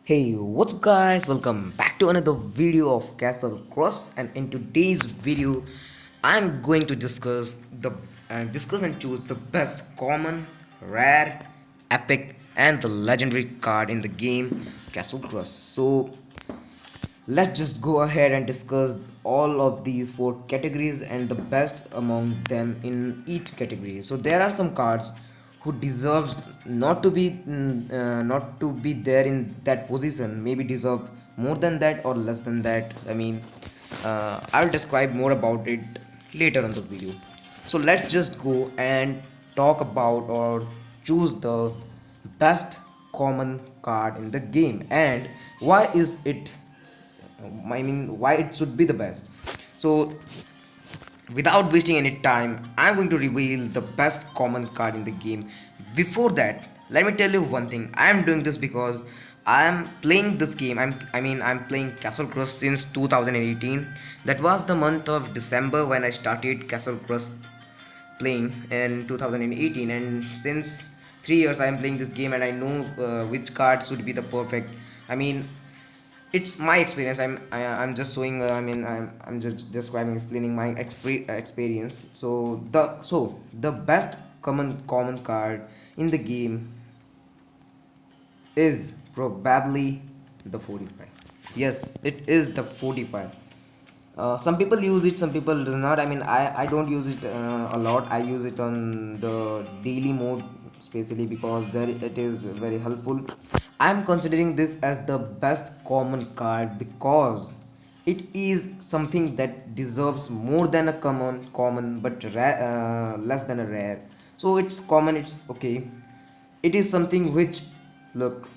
Hey, what's up guys? Welcome back to another video of Castle Cross, and in today's video I'm going to discuss and choose the best common, rare, epic and the legendary card in the game Castle Cross. So let's just go ahead and discuss all of these four categories and the best among them in each category. So there are some cards who deserves not to be there in that position, maybe deserve more than that or less than that. I'll describe more about it later on the video. So let's just go and talk about or choose the best common card in the game and why is it why it should be the best. So without wasting any time, I'm going to reveal the best common card in the game. Before that, let me tell you one thing. I am doing this because I am playing this game. I'm playing Castle Cross since 2018. That was the month of December when I started Castle Cross playing in 2018, and since 3 years I am playing this game and I know which card should be the perfect. I mean, it's my experience. I'm just showing I'm just describing, explaining my experience. So the best common card in the game is probably the 45. Yes, it is the 45. Some people use it, some people do not. I don't use it a lot. I use it on the daily mode, especially because there it is very helpful. I'm considering this as the best common card because it is something that deserves more than a common but less than a rare. So it's common, it's okay. It is something which, look,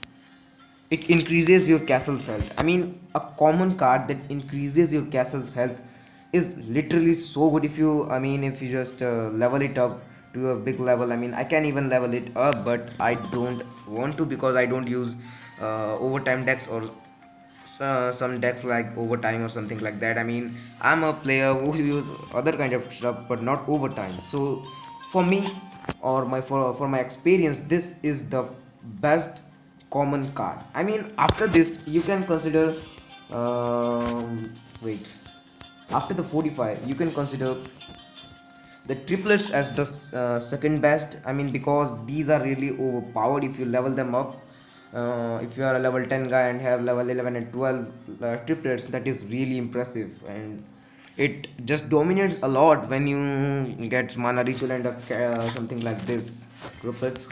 it increases your castle's health. I mean, a common card that increases your castle's health is literally so good. If you just level it up to a big level. I can even level it up, but I don't want to because I don't use overtime decks or some decks like overtime or something like that. I'm a player who use other kind of stuff but not overtime. So for me, or for my experience, this is the best common card. After this you can consider, wait, after the 45 you can consider the triplets as the second best. Because these are really overpowered if you level them up. If you are a level 10 guy and have level 11 and 12 triplets, that is really impressive, and it just dominates a lot when you get mana ritual and something like this triplets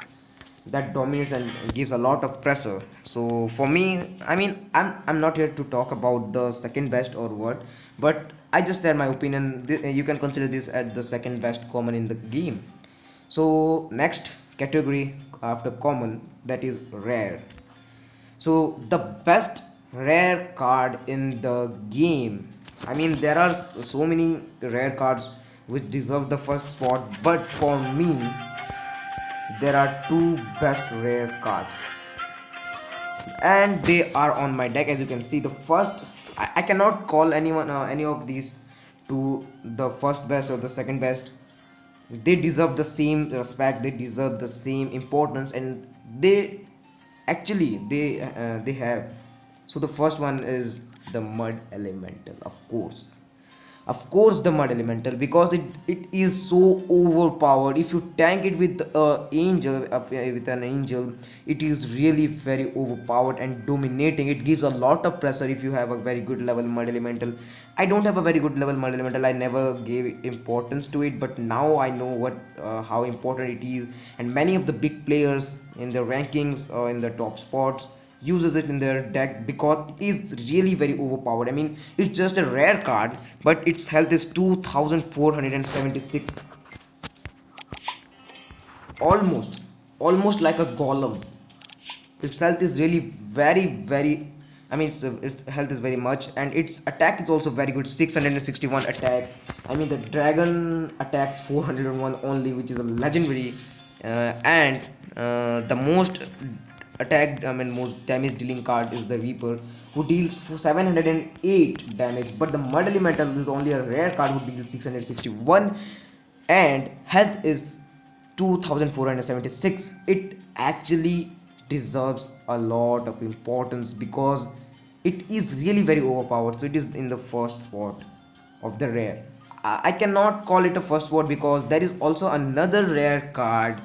that dominates and gives a lot of pressure. So for me, I'm not here to talk about the second best or what, but I just said my opinion. You can consider this as the second best common in the game. So next category after common, that is rare. So the best rare card in the game. There are so many rare cards which deserve the first spot, but for me there are two best rare cards and they are on my deck. As you can see, the first, I cannot call any of these to the first best or the second best. They deserve the same respect, they deserve the same importance, and they have. So the first one is the mud elemental, of course the mud elemental, because it is so overpowered. If you tank it with an angel, it is really very overpowered and dominating. It gives a lot of pressure if you have a very good level mud elemental. I don't have a very good level mud elemental. I never gave importance to it, but now I know what how important it is, and many of the big players in the rankings or in the top spots uses it in their deck because it is really very overpowered. It's just a rare card, but its health is 2476, almost almost like a golem. Its health is really very very, its health is very much, and its attack is also very good, 661 attack. The dragon attacks 401 only, which is a legendary. And the most most damage dealing card is the Reaper, who deals 708 damage, but the mud elemental is only a rare card who deals 661, and health is 2476. It actually deserves a lot of importance because it is really very overpowered. So it is in the first spot of the rare. I cannot call it a first spot because there is also another rare card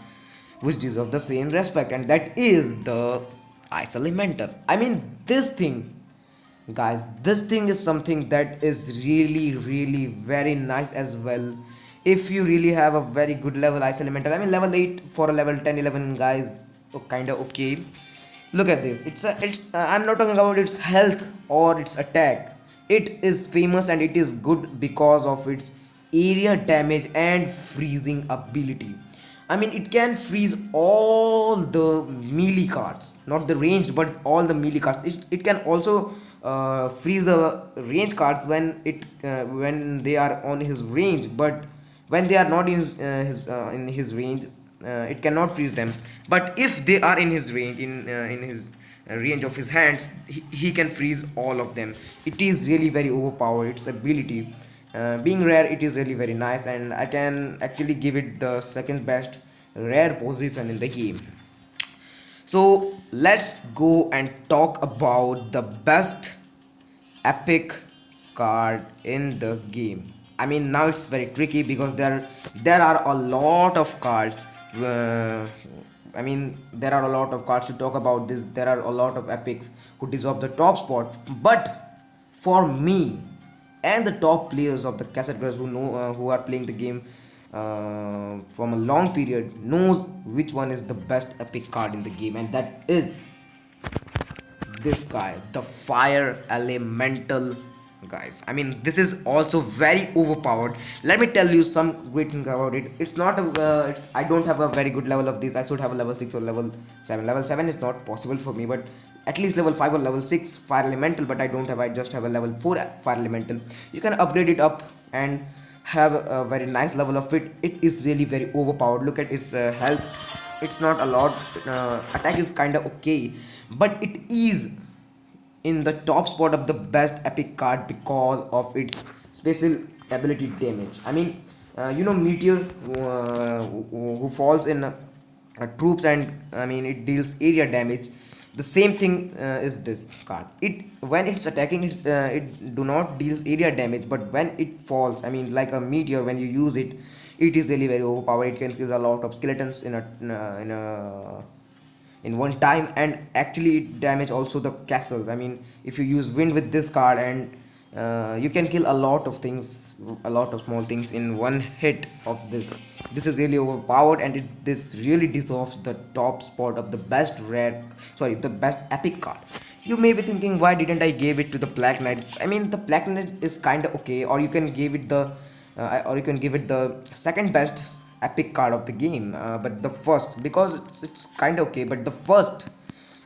which deserves the same respect, and that is the Ice Elemental. I mean, this thing, guys, this thing is something that is really very nice as well. If you really have a very good level Ice Elemental, I mean level 8 for a level 10 11 guys, oh, kind of okay. Look at this. I'm not talking about its health or its attack. It is famous and it is good because of its area damage and freezing ability. I mean, it can freeze all the melee cards, not the ranged, but all the melee cards. It can also freeze the range cards when they are on his range, but when they are not in his range, it cannot freeze them. But if they are in his range, in his range of his hands, he can freeze all of them. It is really very overpowered, its ability. Being rare, it is really very nice, and I can actually give it the second best rare position in the game. So let's go and talk about the best epic card in the game. I mean, now it's very tricky because there are a lot of cards. I mean, there are a lot of cards to talk about this. There are a lot of epics who deserve the top spot. But for me and the top players of the cassette players who are playing the game from a long period knows which one is the best epic card in the game, and that is this guy, the Fire Elemental. Guys, I mean, this is also very overpowered. Let me tell you some great thing about it. It's not I don't have a very good level of this. I should have a level 6 or level 7. Level 7 is not possible for me, but at least level 5 or level 6 Fire Elemental, but I don't have. I just have a level 4 Fire Elemental. You can upgrade it up and have a very nice level of it. It is really very overpowered. Look at its health. It's not a lot. Attack is kind of okay, but it is in the top spot of the best epic card because of its special ability damage. I mean, Meteor, who falls in troops, and I mean it deals area damage. The same thing is this card. It when it's attacking, it do not deals area damage, but when it falls, I mean like a meteor, when you use it, it is really very overpowered. It can kill a lot of skeletons in one time, and actually it damage also the castles. I mean, if you use wind with this card, and you can kill a lot of things, a lot of small things in one hit of this is really overpowered, and this really deserves the top spot of the best the best epic card. You may be thinking, why didn't I give it to the Black Knight? I mean, the Black Knight is kind of okay, or you can give it the second best epic card of the game, but the first, because it's kind of okay, but the first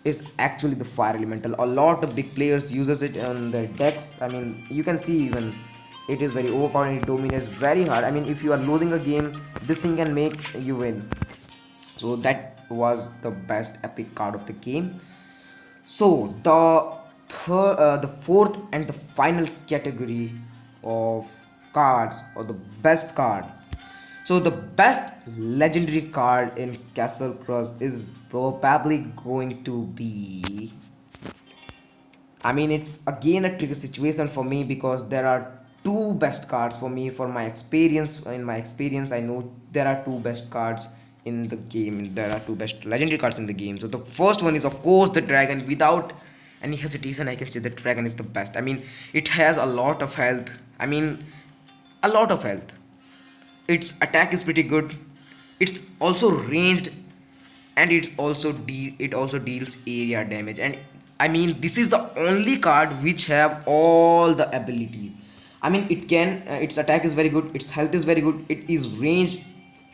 is actually the Fire Elemental. A lot of big players uses it on their decks. I mean, you can see even it is very overpowered. It dominates very hard. I mean, if you are losing a game, this thing can make you win. So that was the best epic card of the game. So the fourth and the final category of cards, or the best card. So the best legendary card in Castle Crust is probably going to be, I mean, it's again a tricky situation for me because there are two best cards for me. For my experience, in my experience, I know there are two best cards in the game. There are two best legendary cards in the game. So the first one is of course the dragon. Without any hesitation, I can say the dragon is the best. I mean, it has a lot of health. I mean, a lot of health. Its attack is pretty good. It's also ranged, and it also deals area damage. And I mean, this is the only card which have all the abilities. I mean, its attack is very good, its health is very good, it is ranged,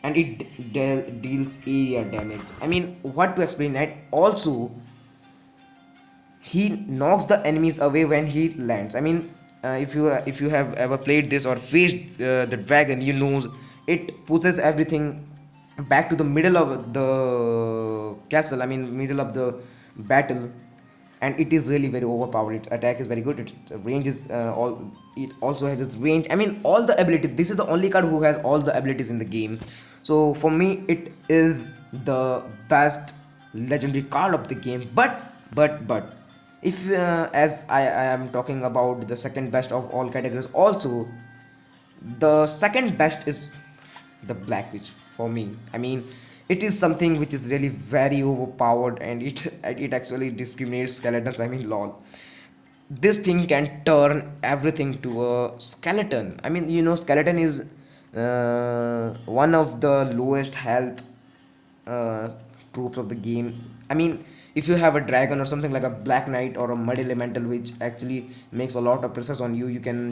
and it deals area damage. I mean, what to explain that? Also, he knocks the enemies away when he lands. I mean, if you have ever played this or faced the dragon, you know it pushes everything back to the middle of the castle. I mean, middle of the battle, and it is really very overpowered. Its attack is very good. Its range is all. It also has its range. I mean, all the abilities. This is the only card who has all the abilities in the game. So for me, it is the best legendary card of the game. But if I am talking about the second best of all categories also, the second best is the Black Witch for me. I mean, it is something which is really very overpowered, and it actually discriminates skeletons. I mean, lol, this thing can turn everything to a skeleton. I mean, skeleton is one of the lowest health uh, troops of the game. I mean, if you have a dragon or something like a black knight or a mud elemental which actually makes a lot of presence on you, you can